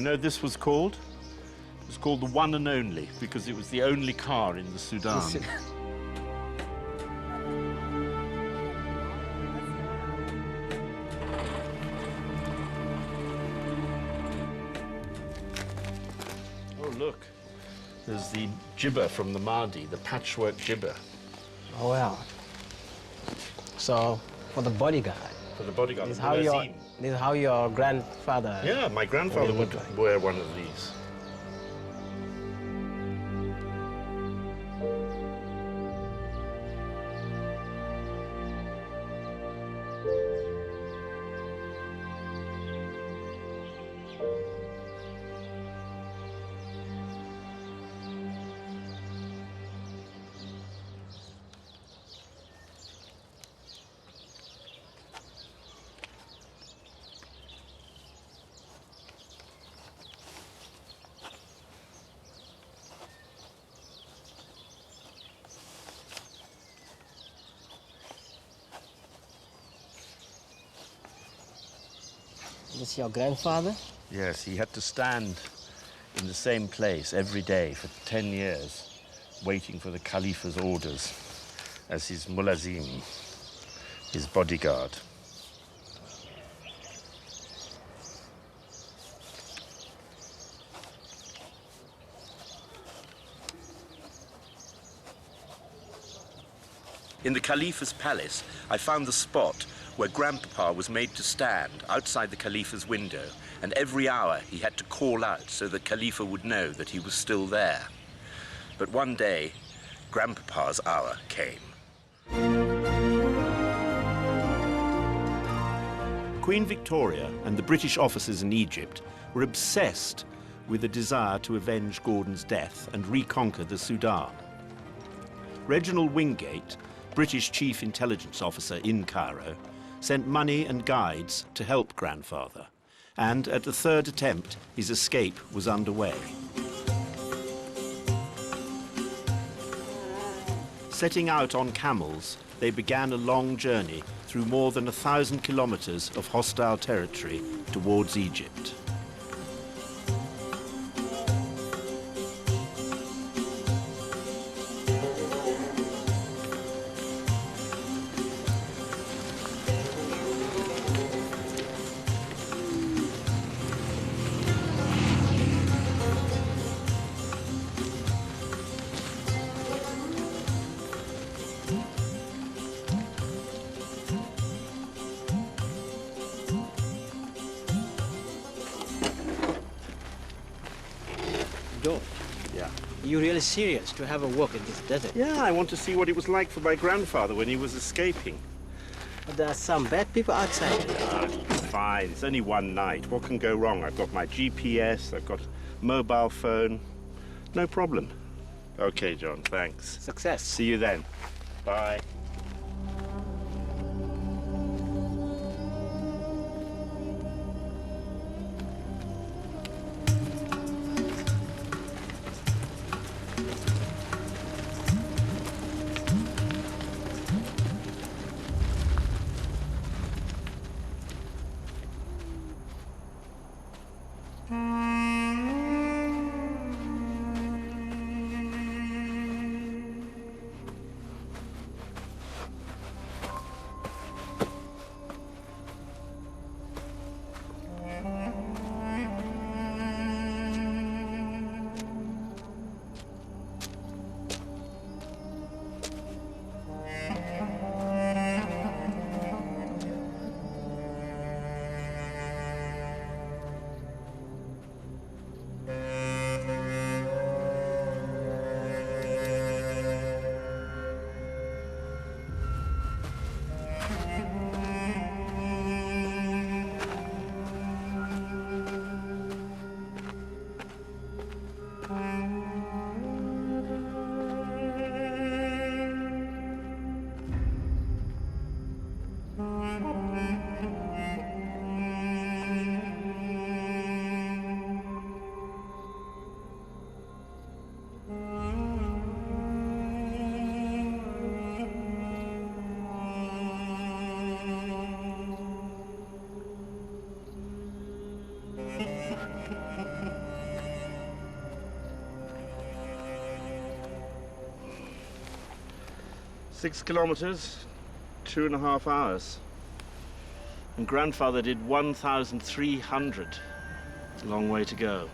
You know this was called? It was called the One and Only because it was the only car in the Sudan. Oh, look. There's the jibber from the Mahdi, the patchwork jibber. Oh, wow. So, for the bodyguard. For the bodyguard. This is how your grandfather... Yeah, my grandfather would wear one of these. This is your grandfather? Yes, he had to stand in the same place every day for 10 years, waiting for the Khalifa's orders as his mulazim, his bodyguard. In the Khalifa's palace, I found the spot where Grandpapa was made to stand outside the Khalifa's window, and every hour he had to call out so that Khalifa would know that he was still there. But one day, Grandpapa's hour came. Queen Victoria and the British officers in Egypt were obsessed with a desire to avenge Gordon's death and reconquer the Sudan. Reginald Wingate, British Chief Intelligence Officer in Cairo, sent money and guides to help Grandfather, and at the third attempt, his escape was underway. Setting out on camels, they began a long journey through more than 1,000 kilometers of hostile territory towards Egypt. George, Yeah. you're really serious to have a walk in this desert? Yeah, I want to see what it was like for my grandfather when he was escaping. But there are some bad people outside. It's fine. It's only one night. What can go wrong? I've got my GPS, I've got mobile phone. No problem. Okay, John, thanks. Success. See you then. Bye. 6 kilometers, 2.5 hours. And grandfather did 1,300. It's a long way to go.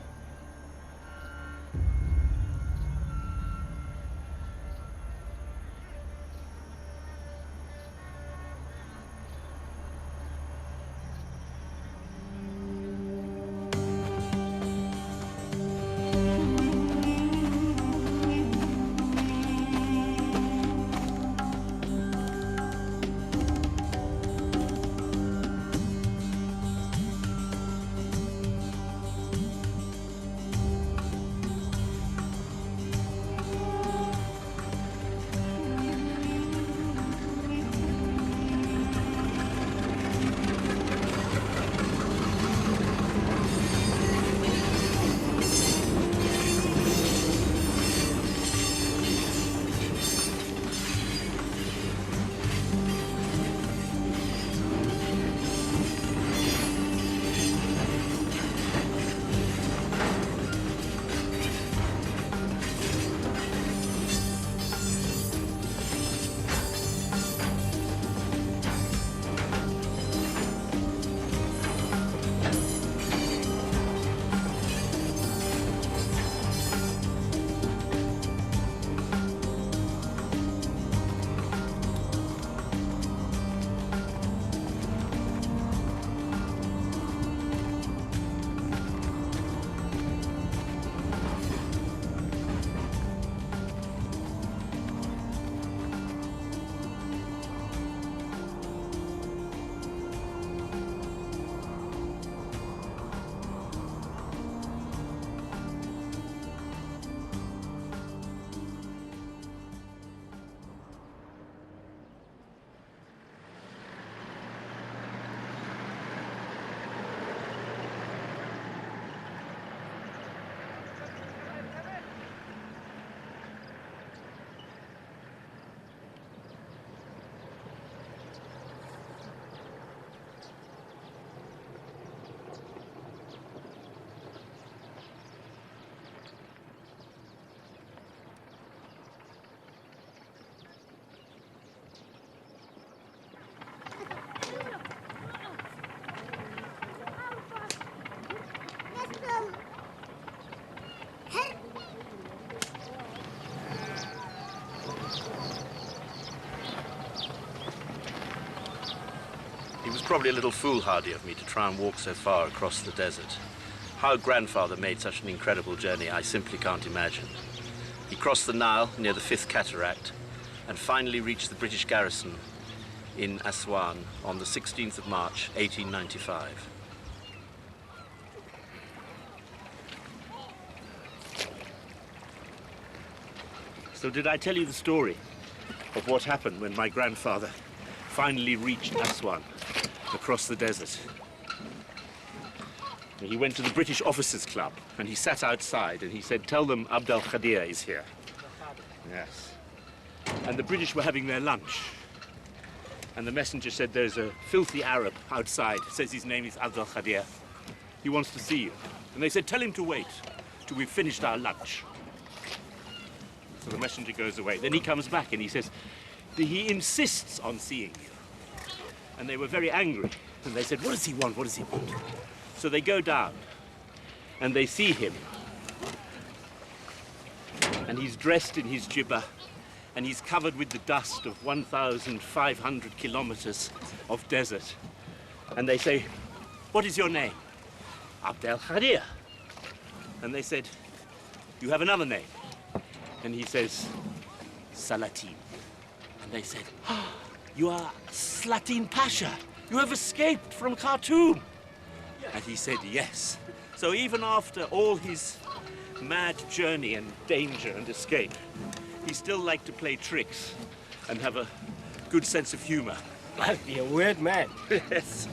It was probably a little foolhardy of me to try and walk so far across the desert. How grandfather made such an incredible journey, I simply can't imagine. He crossed the Nile near the 5th cataract and finally reached the British garrison in Aswan on the 16th of March, 1895. So did I tell you the story of what happened when my grandfather finally reached Aswan across the desert? He went to the British Officers Club and he sat outside and he said, "Tell them Abd al-Khadir is here." Yes. And the British were having their lunch. And the messenger said, "There's a filthy Arab outside, says his name is Abd al-Khadir. He wants to see you." And they said, "Tell him to wait till we've finished our lunch." So the messenger goes away. Then he comes back and he says, "He insists on seeing you." And they were very angry. And they said, "What does he want? What does he want?" So they go down and they see him. And he's dressed in his jibbah and he's covered with the dust of 1,500 kilometers of desert. And they say, "What is your name?" "Abd al-Khadir." And they said, "You have another name?" And he says, "Salatin." And they said, "Oh, you are Slatin Pasha. You have escaped from Khartoum." And he said, "Yes." So even after all his mad journey and danger and escape, he still liked to play tricks and have a good sense of humor. Must be a weird man. Yes.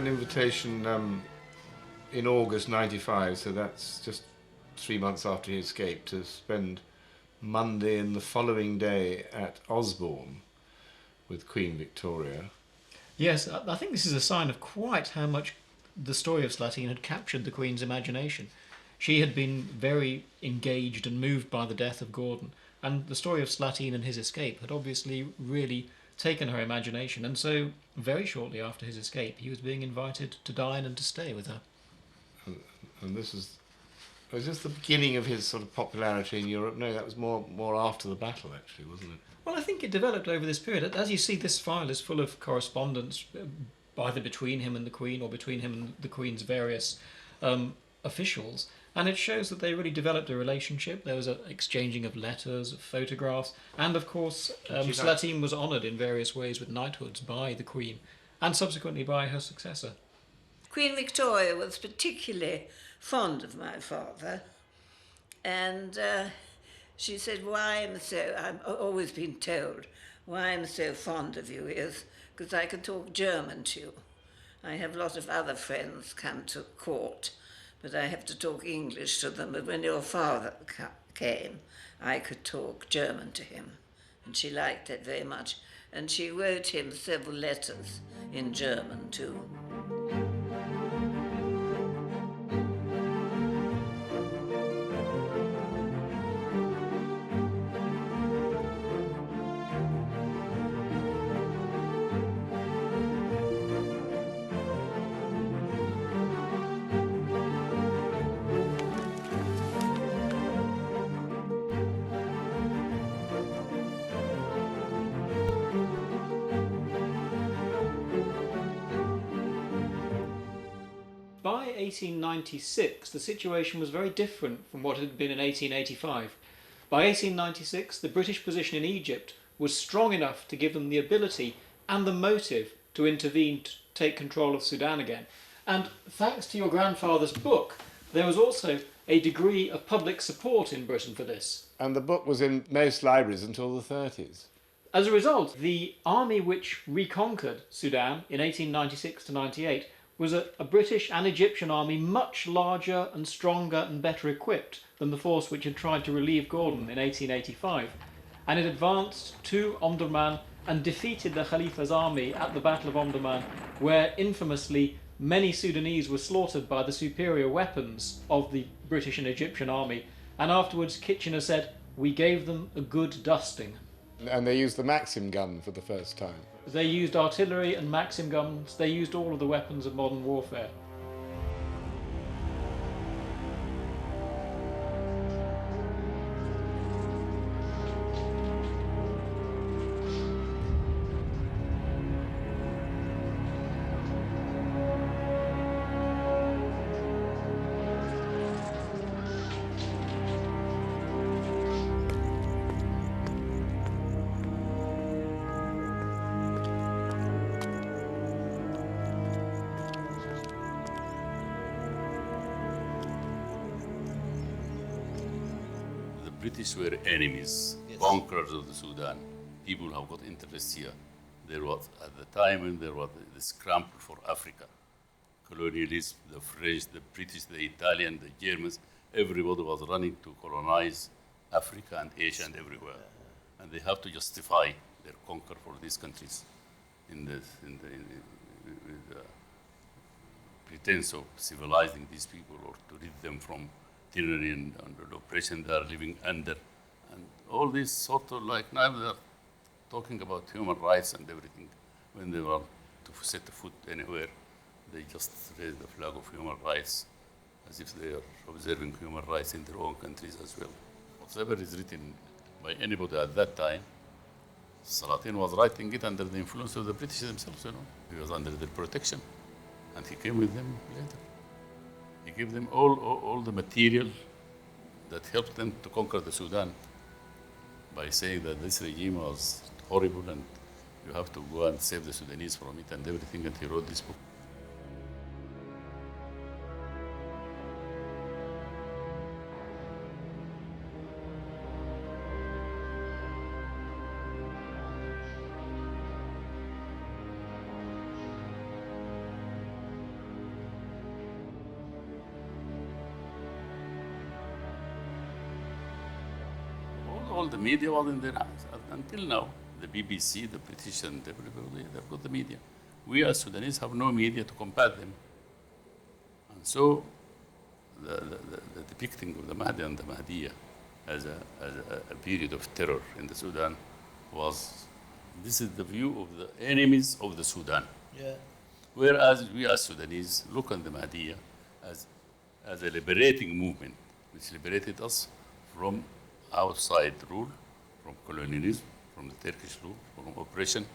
an invitation in August '95, so that's just 3 months after he escaped, to spend Monday and the following day at Osborne with Queen Victoria. Yes, I think this is a sign of quite how much the story of Slatin had captured the Queen's imagination. She had been very engaged and moved by the death of Gordon, and the story of Slatin and his escape had obviously really taken her imagination, and so very shortly after his escape he was being invited to dine and to stay with her. And this was this the beginning of his sort of popularity in Europe? No, that was more after the battle, actually, wasn't it? Well, I think it developed over this period. As you see, this file is full of correspondence, either between him and the Queen or between him and the Queen's various officials, and it shows that they really developed a relationship. There was an exchanging of letters, of photographs, and of course Slatin was honoured in various ways with knighthoods by the Queen and subsequently by her successor. Queen Victoria was particularly fond of my father, and she said, I've always been told why I'm so fond of you is because I can talk German to you. I have a lot of other friends come to court, but I have to talk English to them. But when your father came, I could talk German to him. And she liked that very much. And she wrote him several letters in German too. By 1896, the situation was very different from what it had been in 1885. By 1896, the British position in Egypt was strong enough to give them the ability and the motive to intervene to take control of Sudan again. And thanks to your grandfather's book, there was also a degree of public support in Britain for this. And the book was in most libraries until the 30s. As a result, the army which reconquered Sudan in 1896 to 98 was a British and Egyptian army much larger and stronger and better equipped than the force which had tried to relieve Gordon in 1885. And it advanced to Omdurman and defeated the Khalifa's army at the Battle of Omdurman, where infamously many Sudanese were slaughtered by the superior weapons of the British and Egyptian army. And afterwards Kitchener said, "We gave them a good dusting." And they used the Maxim gun for the first time. They used artillery and Maxim guns. They used all of the weapons of modern warfare. British were enemies, conquerors of the Sudan. People have got interest here. There was, at the time when there was the scramble for Africa, colonialism, the French, the British, the Italian, the Germans, everybody was running to colonize Africa and Asia and everywhere. And they have to justify their conquer for these countries with the pretense of civilizing these people or to rid them from tyranny and under oppression they are living under. And all this sort of like, now they're talking about human rights and everything. When they were to set a foot anywhere, they just raise the flag of human rights as if they are observing human rights in their own countries as well. Whatever is written by anybody at that time, Slatin was writing it under the influence of the British themselves, you know. He was under their protection, and he came with them later. He gave them all the material that helped them to conquer the Sudan by saying that this regime was horrible and you have to go and save the Sudanese from it and everything, and he wrote this book. all the media was in their hands. Until now, the BBC, the British, and everybody, they've got the media. We as Sudanese have no media to combat them. And so the depicting of the Mahdi and the Mahdiya as a period of terror in the Sudan was, this is the view of the enemies of the Sudan. Yeah. Whereas we as Sudanese look on the Mahdiya as a liberating movement, which liberated us from outside rule, from colonialism, from the Turkish rule, from oppression,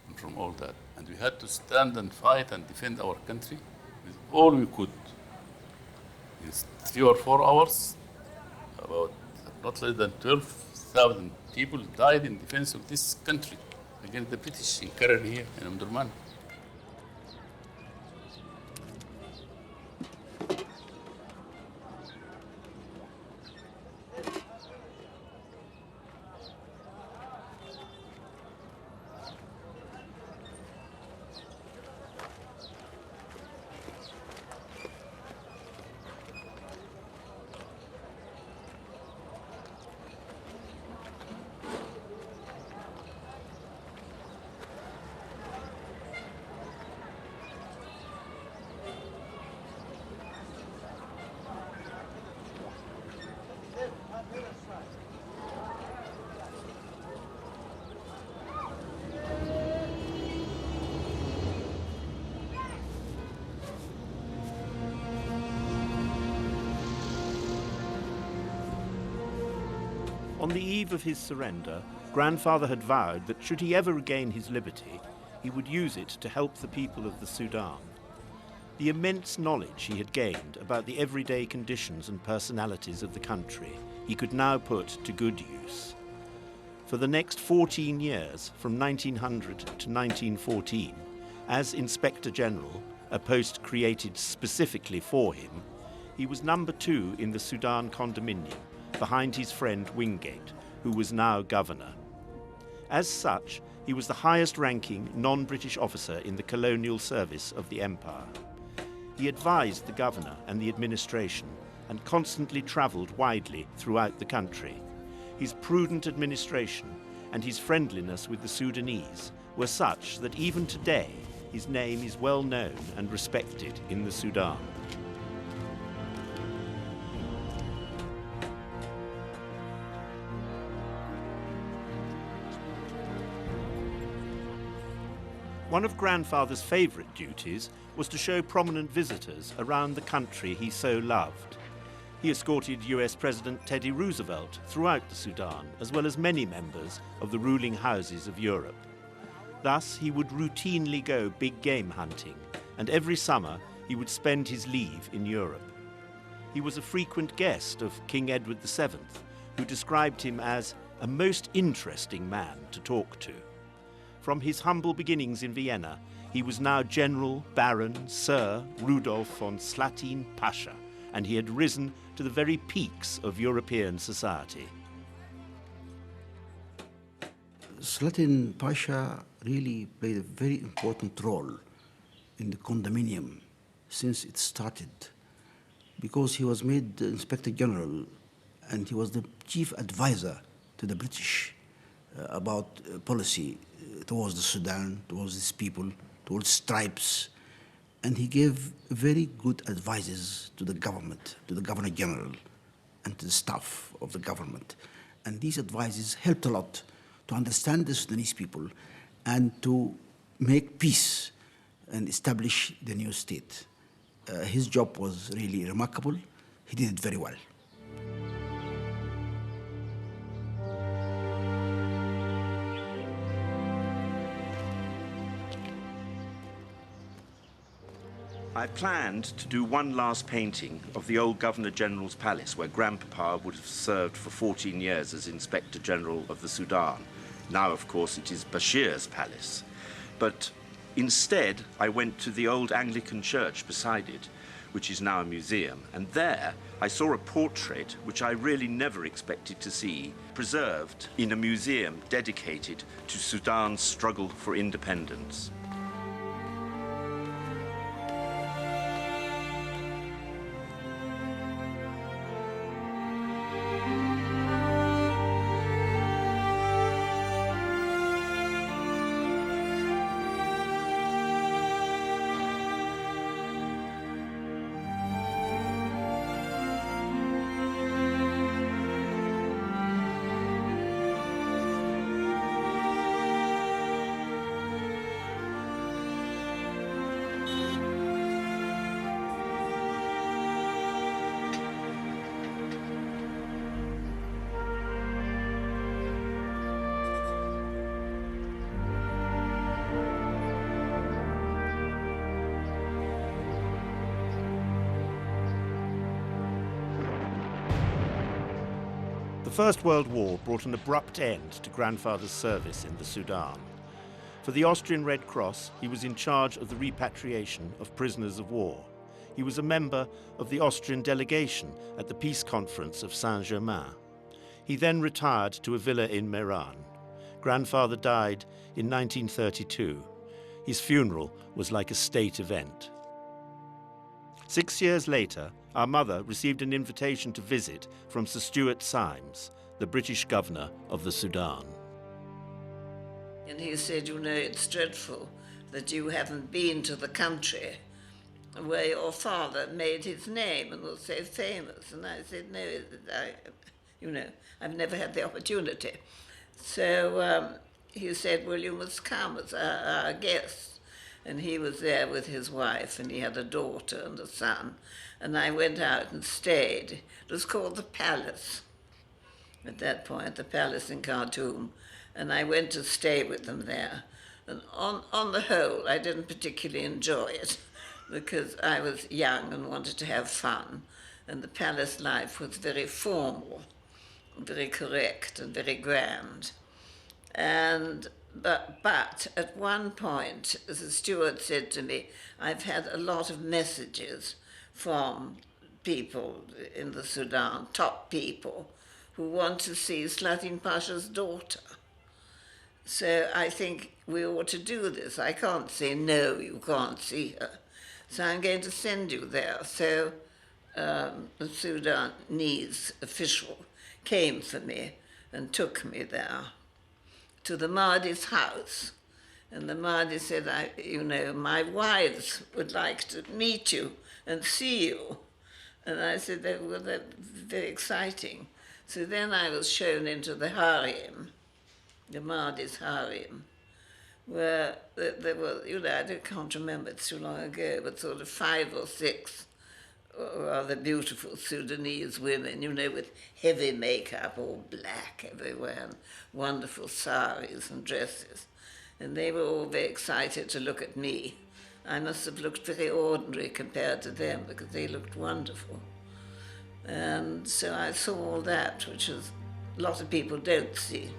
and from all that. And we had to stand and fight and defend our country with all we could. In 3 or 4 hours, about not less than 12,000 people died in defense of this country against the British in Karen here in Omdurman. On the eve of his surrender, Grandfather had vowed that should he ever regain his liberty, he would use it to help the people of the Sudan. The immense knowledge he had gained about the everyday conditions and personalities of the country he could now put to good use. For the next 14 years, from 1900 to 1914, as Inspector General, a post created specifically for him, he was number 2 in the Sudan condominium, behind his friend Wingate, who was now governor. As such, he was the highest-ranking non-British officer in the colonial service of the empire. He advised the governor and the administration and constantly travelled widely throughout the country. His prudent administration and his friendliness with the Sudanese were such that even today his name is well known and respected in the Sudan. One of Grandfather's favourite duties was to show prominent visitors around the country he so loved. He escorted US President Teddy Roosevelt throughout the Sudan, as well as many members of the ruling houses of Europe. Thus, he would routinely go big game hunting, and every summer he would spend his leave in Europe. He was a frequent guest of King Edward VII, who described him as a most interesting man to talk to. From his humble beginnings in Vienna, he was now General, Baron, Sir Rudolf von Slatin Pasha, and he had risen to the very peaks of European society. Slatin Pasha really played a very important role in the condominium since it started, because he was made the Inspector General and he was the chief advisor to the British about policy towards the Sudan, towards its people, towards tribes. And he gave very good advices to the government, to the Governor General, and to the staff of the government. And these advices helped a lot to understand the Sudanese people and to make peace and establish the new state. His job was really remarkable. He did it very well. I planned to do one last painting of the old Governor General's palace, where Grandpapa would have served for 14 years as Inspector General of the Sudan. Now, of course, it is Bashir's palace. But instead, I went to the old Anglican church beside it, which is now a museum, and there I saw a portrait which I really never expected to see, preserved in a museum dedicated to Sudan's struggle for independence. The First World War brought an abrupt end to grandfather's service in the Sudan. For the Austrian Red Cross, he was in charge of the repatriation of prisoners of war. He was a member of the Austrian delegation at the Peace Conference of Saint-Germain. He then retired to a villa in Meran. Grandfather died in 1932. His funeral was like a state event. 6 years later, our mother received an invitation to visit from Sir Stuart Symes, the British governor of the Sudan. And he said, you know, it's dreadful that you haven't been to the country where your father made his name and was so famous. And I said, no, I've never had the opportunity. So he said, well, you must come as our guest. And he was there with his wife, and he had a daughter and a son. And I went out and stayed. It was called the Palace at that point, the Palace in Khartoum. And I went to stay with them there. And on the whole, I didn't particularly enjoy it because I was young and wanted to have fun. And the palace life was very formal, very correct and very grand. But at one point, the steward said to me, I've had a lot of messages from people in the Sudan, top people, who want to see Slatin Pasha's daughter. So I think we ought to do this. I can't say, no, you can't see her. So I'm going to send you there. So the Sudanese official came for me and took me there to the Mahdi's house. And the Mahdi said, my wives would like to meet you and see you. And I said, that's very exciting. So then I was shown into the harem, the Mahdi's harem, where there were, I can't remember, it's too long ago, but sort of 5 or 6 rather beautiful Sudanese women, with heavy makeup, all black everywhere, and wonderful saris and dresses. And they were all very excited to look at me. I must have looked very ordinary compared to them because they looked wonderful. And so I saw all that, which a lot of people don't see.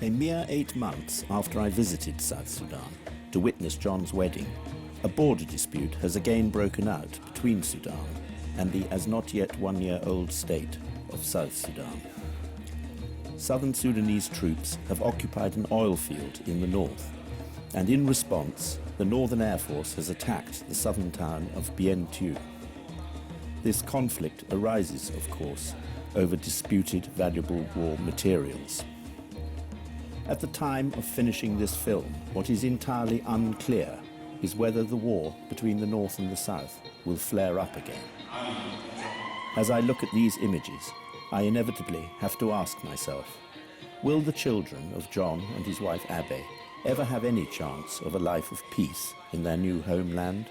A mere 8 months after I visited South Sudan to witness John's wedding, a border dispute has again broken out between Sudan and the as not yet 1-year-old state of South Sudan. Southern Sudanese troops have occupied an oil field in the north, and in response, the Northern Air Force has attacked the southern town of Bien Tu. This conflict arises, of course, over disputed valuable war materials. At the time of finishing this film, what is entirely unclear is whether the war between the North and the South will flare up again. As I look at these images, I inevitably have to ask myself, will the children of John and his wife Abbe ever have any chance of a life of peace in their new homeland?